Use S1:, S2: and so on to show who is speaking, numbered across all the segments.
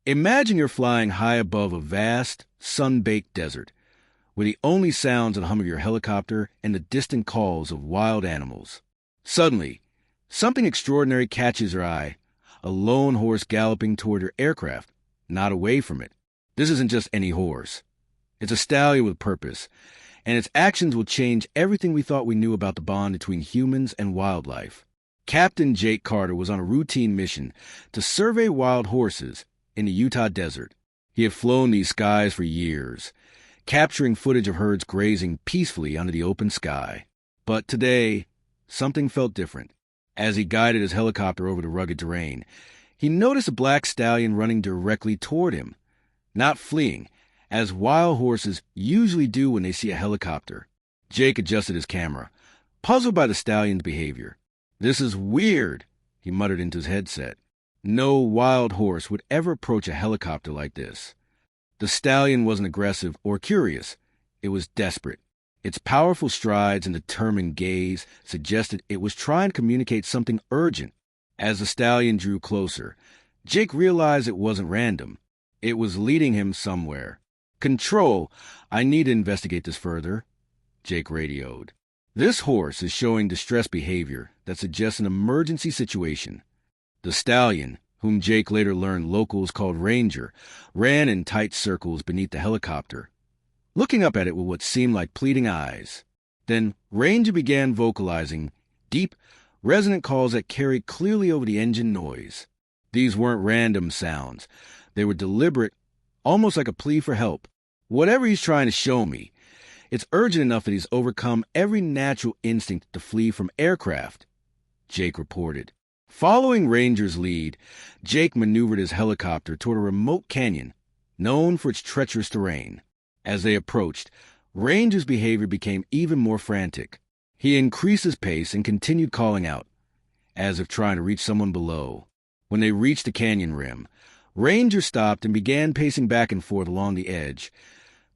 S1: Imagine you're flying high above a vast, sun-baked desert, where the only sounds are the hum of your helicopter and the distant calls of wild animals. Suddenly, something extraordinary catches your eye, a lone horse galloping toward your aircraft, not away from it. This isn't just any horse. It's a stallion with purpose, and its actions will change everything we thought we knew about the bond between humans and wildlife. Captain Jake Carter was on a routine mission to survey wild horses in the Utah desert. He had flown these skies for years, capturing footage of herds grazing peacefully under the open sky. But today, something felt different. As he guided his helicopter over the rugged terrain, he noticed a black stallion running directly toward him, not fleeing, as wild horses usually do when they see a helicopter. Jake adjusted his camera, puzzled by the stallion's behavior. "This is weird," he muttered into his headset. No wild horse would ever approach a helicopter like this. The stallion wasn't aggressive or curious. It was desperate. Its powerful strides and determined gaze suggested it was trying to communicate something urgent. As the stallion drew closer, Jake realized it wasn't random. It was leading him somewhere. "Control, I need to investigate this further," Jake radioed. "This horse is showing distressed behavior that suggests an emergency situation." The stallion, whom Jake later learned locals called Ranger, ran in tight circles beneath the helicopter, looking up at it with what seemed like pleading eyes. Then Ranger began vocalizing deep, resonant calls that carried clearly over the engine noise. These weren't random sounds. They were deliberate, almost like a plea for help. "Whatever he's trying to show me, it's urgent enough that he's overcome every natural instinct to flee from aircraft," Jake reported. Following Ranger's lead, Jake maneuvered his helicopter toward a remote canyon, known for its treacherous terrain. As they approached, Ranger's behavior became even more frantic. He increased his pace and continued calling out, as if trying to reach someone below. When they reached the canyon rim, Ranger stopped and began pacing back and forth along the edge,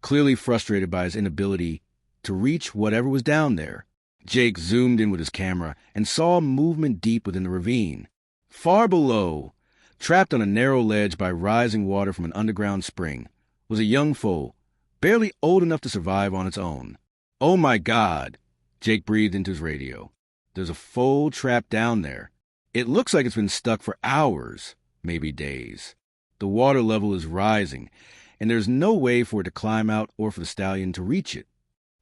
S1: clearly frustrated by his inability to reach whatever was down there. Jake zoomed in with his camera and saw movement deep within the ravine. Far below, trapped on a narrow ledge by rising water from an underground spring, was a young foal, barely old enough to survive on its own. "Oh my God," Jake breathed into his radio. "There's a foal trapped down there. It looks like it's been stuck for hours, maybe days. The water level is rising, and there's no way for it to climb out or for the stallion to reach it."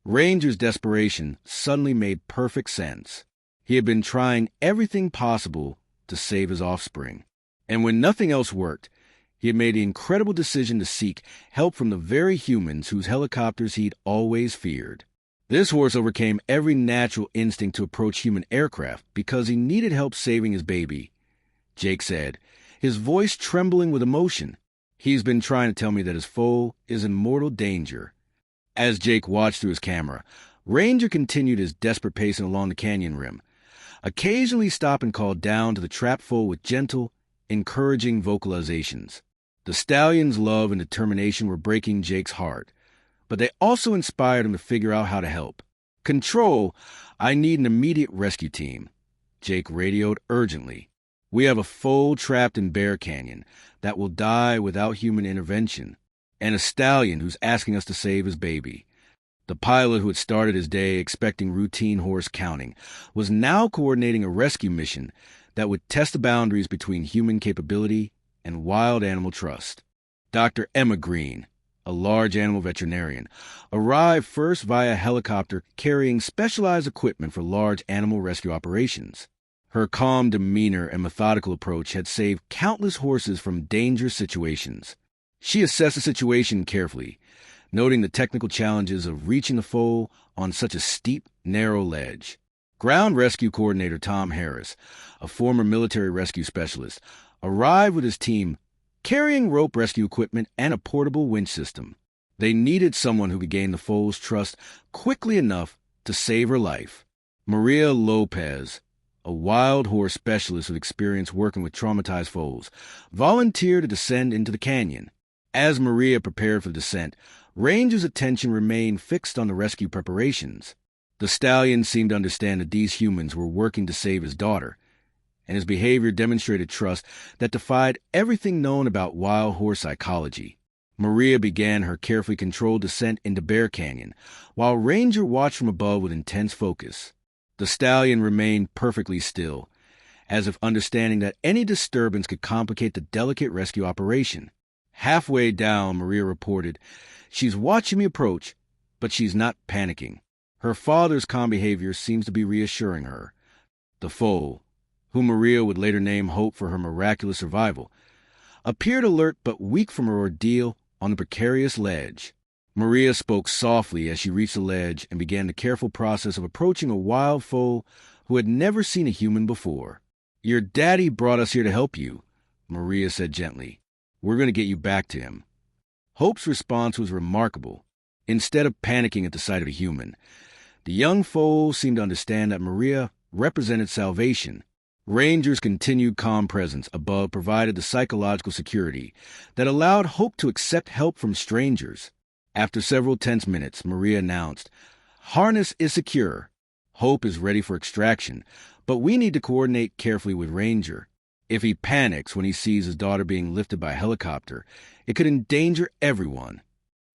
S1: Ranger's desperation suddenly made perfect sense. He had been trying everything possible to save his offspring. And when nothing else worked, he had made the incredible decision to seek help from the very humans whose helicopters he'd always feared. This horse overcame every natural instinct to approach human aircraft because he needed help saving his baby, Jake said, his voice trembling with emotion. "He's been trying to tell me that his foal is in mortal danger." As Jake watched through his camera, Ranger continued his desperate pacing along the canyon rim, occasionally stop and call down to the trapped foal with gentle, encouraging vocalizations. The stallion's love and determination were breaking Jake's heart, but they also inspired him to figure out how to help. "Control, I need an immediate rescue team," Jake radioed urgently. "We have a foal trapped in Bear Canyon that will die without human intervention, and a stallion who's asking us to save his baby." The pilot, who had started his day expecting routine horse counting, was now coordinating a rescue mission that would test the boundaries between human capability and wild animal trust. Dr. Emma Green, a large animal veterinarian, arrived first via helicopter carrying specialized equipment for large animal rescue operations. Her calm demeanor and methodical approach had saved countless horses from dangerous situations. She assessed the situation carefully, noting the technical challenges of reaching the foal on such a steep, narrow ledge. Ground Rescue Coordinator Tom Harris, a former military rescue specialist, arrived with his team carrying rope rescue equipment and a portable winch system. They needed someone who could gain the foal's trust quickly enough to save her life. Maria Lopez, a wild horse specialist with experience working with traumatized foals, volunteered to descend into the canyon. As Maria prepared for the descent, Ranger's attention remained fixed on the rescue preparations. The stallion seemed to understand that these humans were working to save his daughter, and his behavior demonstrated trust that defied everything known about wild horse psychology. Maria began her carefully controlled descent into Bear Canyon, while Ranger watched from above with intense focus. The stallion remained perfectly still, as if understanding that any disturbance could complicate the delicate rescue operation. Halfway down, Maria reported, "She's watching me approach, but she's not panicking. Her father's calm behavior seems to be reassuring her." The foal, whom Maria would later name Hope for her miraculous survival, appeared alert but weak from her ordeal on the precarious ledge. Maria spoke softly as she reached the ledge and began the careful process of approaching a wild foal who had never seen a human before. "Your daddy brought us here to help you," Maria said gently. "We're going to get you back to him." Hope's response was remarkable. Instead of panicking at the sight of a human, the young foal seemed to understand that Maria represented salvation. Ranger's continued calm presence above provided the psychological security that allowed Hope to accept help from strangers. After several tense minutes, Maria announced, "Harness is secure. Hope is ready for extraction, but we need to coordinate carefully with Ranger. If he panics when he sees his daughter being lifted by a helicopter, it could endanger everyone."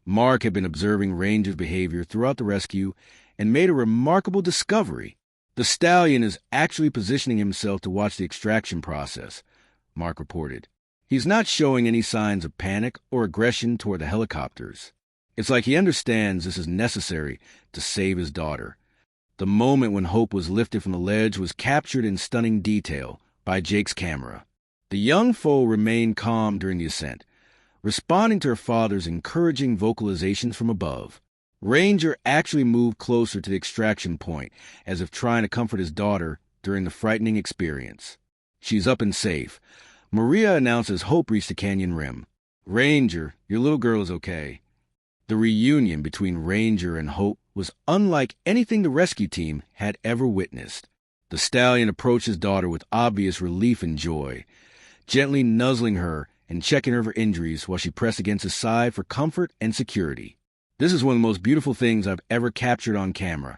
S1: Mark had been observing Ranger's behavior throughout the rescue and made a remarkable discovery. "The stallion is actually positioning himself to watch the extraction process," Mark reported. "He's not showing any signs of panic or aggression toward the helicopters. It's like he understands this is necessary to save his daughter." The moment when Hope was lifted from the ledge was captured in stunning detail by Jake's camera. The young foal remained calm during the ascent, responding to her father's encouraging vocalizations from above. Ranger actually moved closer to the extraction point, as if trying to comfort his daughter during the frightening experience. "She's up and safe," Maria announced as Hope reached the canyon rim. "Ranger, your little girl is okay." The reunion between Ranger and Hope was unlike anything the rescue team had ever witnessed. The stallion approached his daughter with obvious relief and joy, gently nuzzling her and checking her for injuries while she pressed against his side for comfort and security. "This is one of the most beautiful things I've ever captured on camera,"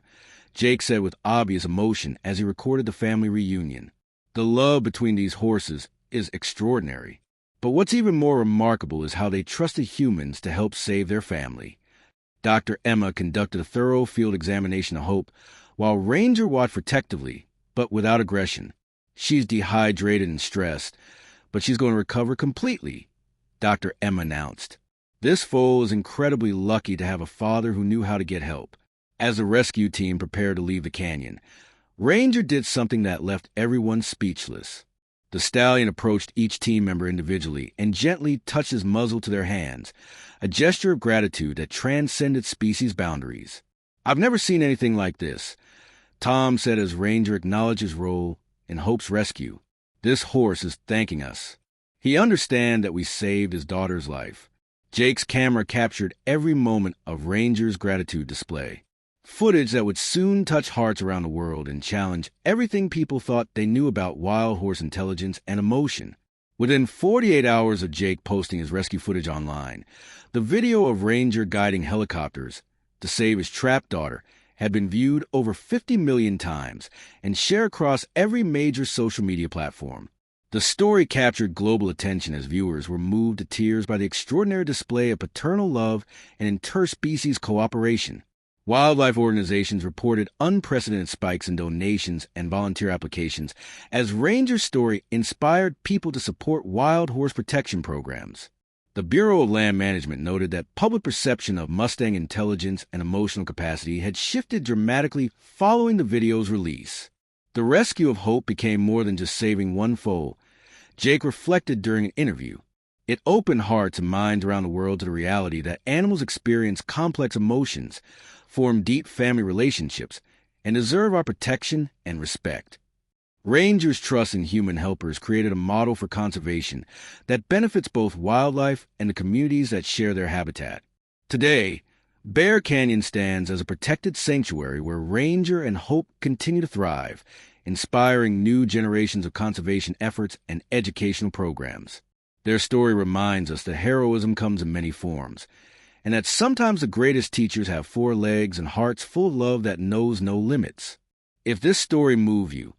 S1: Jake said with obvious emotion as he recorded the family reunion. "The love between these horses is extraordinary. But what's even more remarkable is how they trusted humans to help save their family." Dr. Emma conducted a thorough field examination of Hope, while Ranger watched protectively, but without aggression. "She's dehydrated and stressed, but she's going to recover completely," Dr. Emma announced. "This foal is incredibly lucky to have a father who knew how to get help." As the rescue team prepared to leave the canyon, Ranger did something that left everyone speechless. The stallion approached each team member individually and gently touched his muzzle to their hands, a gesture of gratitude that transcended species boundaries. "I've never seen anything like this," Tom said as Ranger acknowledged his role in Hope's rescue. "This horse is thanking us. He understands that we saved his daughter's life." Jake's camera captured every moment of Ranger's gratitude display, footage that would soon touch hearts around the world and challenge everything people thought they knew about wild horse intelligence and emotion. Within 48 hours of Jake posting his rescue footage online, the video of Ranger guiding helicopters to save his trapped daughter had been viewed over 50 million times and shared across every major social media platform. The story captured global attention as viewers were moved to tears by the extraordinary display of paternal love and interspecies cooperation. Wildlife organizations reported unprecedented spikes in donations and volunteer applications as Ranger's story inspired people to support wild horse protection programs. The Bureau of Land Management noted that public perception of Mustang intelligence and emotional capacity had shifted dramatically following the video's release. The rescue of Hope became more than just saving one foal. Jake reflected during an interview. It opened hearts and minds around the world to the reality that animals experience complex emotions, form deep family relationships, and deserve our protection and respect. Ranger's trust in human helpers created a model for conservation that benefits both wildlife and the communities that share their habitat. Today, Bear Canyon stands as a protected sanctuary where Ranger and Hope continue to thrive, inspiring new generations of conservation efforts and educational programs. Their story reminds us that heroism comes in many forms, and that sometimes the greatest teachers have 4 legs and hearts full of love that knows no limits. If this story moved you,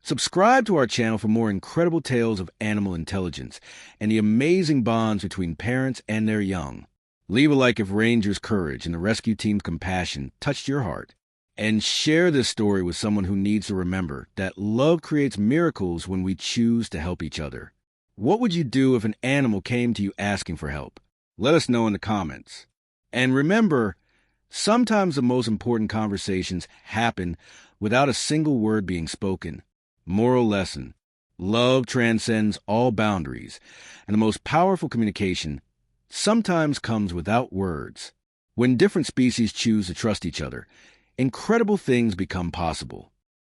S1: Subscribe to our channel for more incredible tales of animal intelligence and the amazing bonds between parents and their young. Leave a like if Ranger's courage and the rescue team's compassion touched your heart. And share this story with someone who needs to remember that love creates miracles when we choose to help each other. What would you do if an animal came to you asking for help? Let us know in the comments. And remember, sometimes the most important conversations happen without a single word being spoken. Moral lesson: love transcends all boundaries, and the most powerful communication sometimes comes without words. When different species choose to trust each other, incredible things become possible.